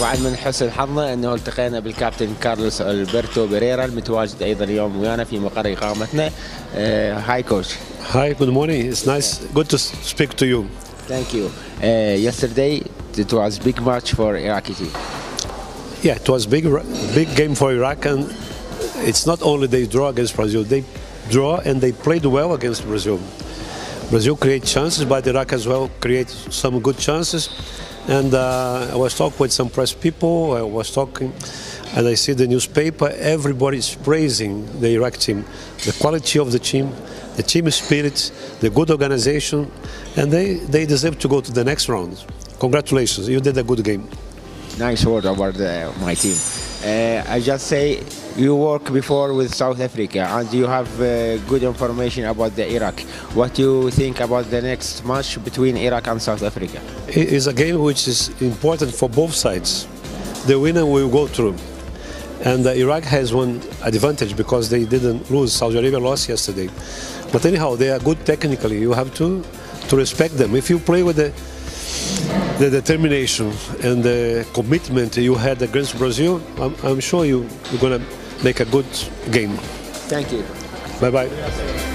طبعا من حسن حظنا انه التقينا بالكابتن كارلوس البرتو بيريرا المتواجد ايضا اليوم ويانا في مقر اقامتنا. Hi coach. Hi, good morning. It's nice, good to speak to you. Thank you. Yesterday it was big match for Iraqi team. Yeah, it was big game for Iraq, and it's not only they draw against Brazil, they draw and they played well against Brazil. Brazil create chances, but Iraq as well create some good chances. And I was talking with some press people, and I see the newspaper, everybody is praising the Iraq team, the quality of the team spirit, the good organization, and they deserve to go to the next round. Congratulations, you did a good game. Nice word about my team. I just say you work before with South Africa and you have good information about the Iraq. What do you think about the next match between Iraq and South Africa? It is a game which is important for both sides. The winner will go through. And Iraq has one advantage because they didn't lose. Saudi Arabia lost yesterday. But anyhow, they are good technically. You have to respect them. If you play with the determination and the commitment you had against Brazil, I'm sure you're going to make a good game. Thank you. Bye-bye.